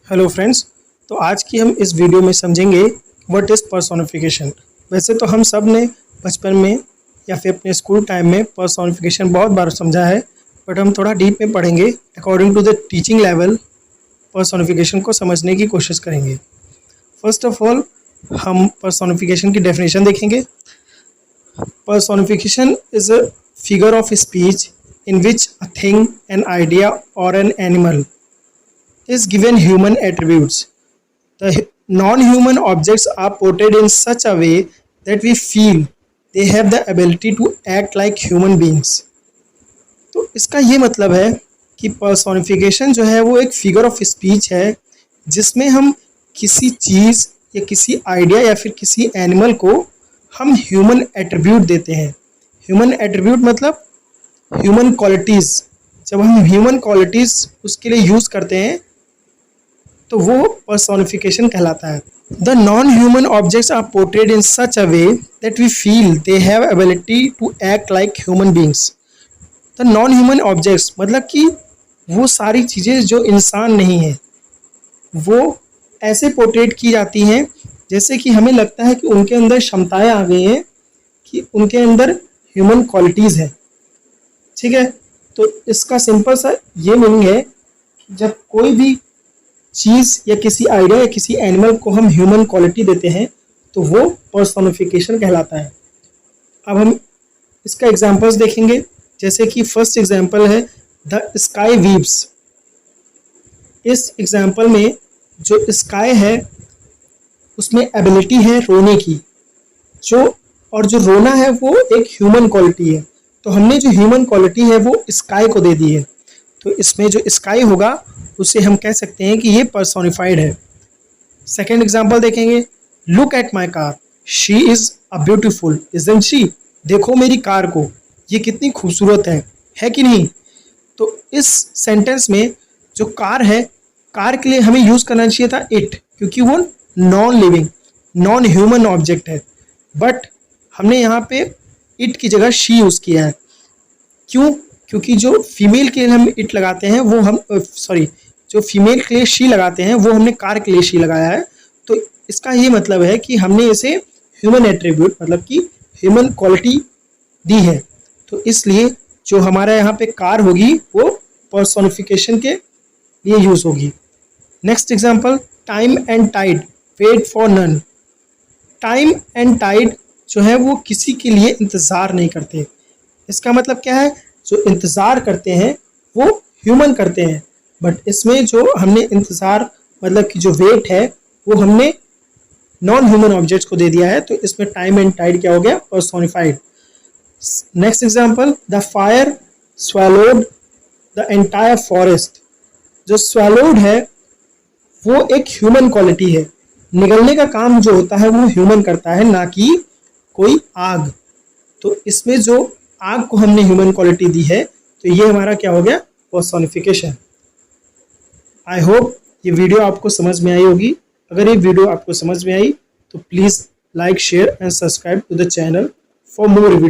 Hello friends. तो आज की हम इस वीडियो में समझेंगे व्हाट इज़ पर्सोनिफिकेशन। वैसे तो हम सब ने बचपन में या फिर अपने स्कूल टाइम में पर्सोनिफिकेशन बहुत बार समझा है, बट हम थोड़ा डीप में पढ़ेंगे। According to the teaching level personification को समझने की कोशिश करेंगे। फर्स्ट ऑफ ऑल हम पर्सोनिफिकेशन की डेफिनेशन देखेंगे। Personification is a figure of speech in which a thing, an idea, or an animal is given human attributes. The non-human objects are portrayed in such a way that we feel they have the ability to act like human beings. तो इसका ये मतलब है कि personification जो है वो एक फिगर ऑफ स्पीच है जिसमें हम किसी चीज़ या किसी आइडिया या फिर किसी एनिमल को हम ह्यूमन एट्रीब्यूट देते हैं। ह्यूमन एट्रीब्यूट मतलब ह्यूमन क्वालिटीज़। जब हम ह्यूमन क्वालिटीज़ उसके लिए यूज़ करते हैं तो वो पर्सोनिफिकेशन कहलाता है। The non human objects are portrayed in such a way that we feel they have ability to act like human beings. The non human objects मतलब कि वो सारी चीज़ें जो इंसान नहीं है वो ऐसे पोर्ट्रेट की जाती हैं जैसे कि हमें लगता है कि उनके अंदर क्षमताएं आ गई हैं, कि उनके अंदर ह्यूमन क्वालिटीज़ हैं। ठीक है, तो इसका सिंपल सा ये मीनिंग है कि जब कोई भी चीज़ या किसी आइडिया या किसी एनिमल को हम ह्यूमन क्वालिटी देते हैं तो वो पर्सोनिफिकेशन कहलाता है। अब हम इसका एग्जांपल्स देखेंगे, जैसे कि फर्स्ट एग्जांपल है द स्काई वीव्स। इस एग्जांपल में जो स्काई है उसमें एबिलिटी है रोने की, जो रोना है वो एक ह्यूमन क्वालिटी है। तो हमने जो ह्यूमन क्वालिटी है वो स्काई को दे दी है। तो इसमें जो स्काई होगा उसे हम कह सकते हैं कि ये पर्सोनिफाइड है। सेकेंड एग्जांपल देखेंगे, look at my car, she is a beautiful isn't she. देखो मेरी कार को, ये कितनी खूबसूरत है कि नहीं। तो इस सेंटेंस में जो कार है, कार के लिए हमें यूज़ करना चाहिए था इट, क्योंकि वो non living non human object है, बट हमने यहाँ पे इट की जगह शी यूज़ किया है। क्यों? क्योंकि जो फीमेल के लिए हम इट लगाते हैं वो हम जो फीमेल के लिए शी लगाते हैं वो हमने कार के लिए शी लगाया है। तो इसका ये मतलब है कि हमने इसे ह्यूमन एट्रीब्यूट मतलब कि ह्यूमन क्वालिटी दी है। तो इसलिए जो हमारा यहाँ पे कार होगी वो पर्सोनिफिकेशन के लिए यूज़ होगी। Next example, time and tide wait for none. Time and tide जो है वो किसी के लिए इंतज़ार नहीं करते। इसका मतलब क्या है, जो इंतज़ार करते हैं वो ह्यूमन करते हैं, बट इसमें जो हमने इंतज़ार मतलब कि जो वेट है वो हमने नॉन ह्यूमन ऑब्जेक्ट्स को दे दिया है। तो इसमें टाइम एंड टाइड क्या हो गया, personified. Next example, the fire swallowed the entire forest. जो स्वैलोड है वो एक ह्यूमन क्वालिटी है। निगलने का काम जो होता है वो ह्यूमन करता है, ना कि कोई आग। तो इसमें जो आग को हमने ह्यूमन क्वालिटी दी है तो ये हमारा क्या हो गया, पर्सोनिफिकेशन। आई होप ये वीडियो आपको समझ में आई होगी। अगर ये वीडियो आपको समझ में आई तो please like share and subscribe to the channel for more video.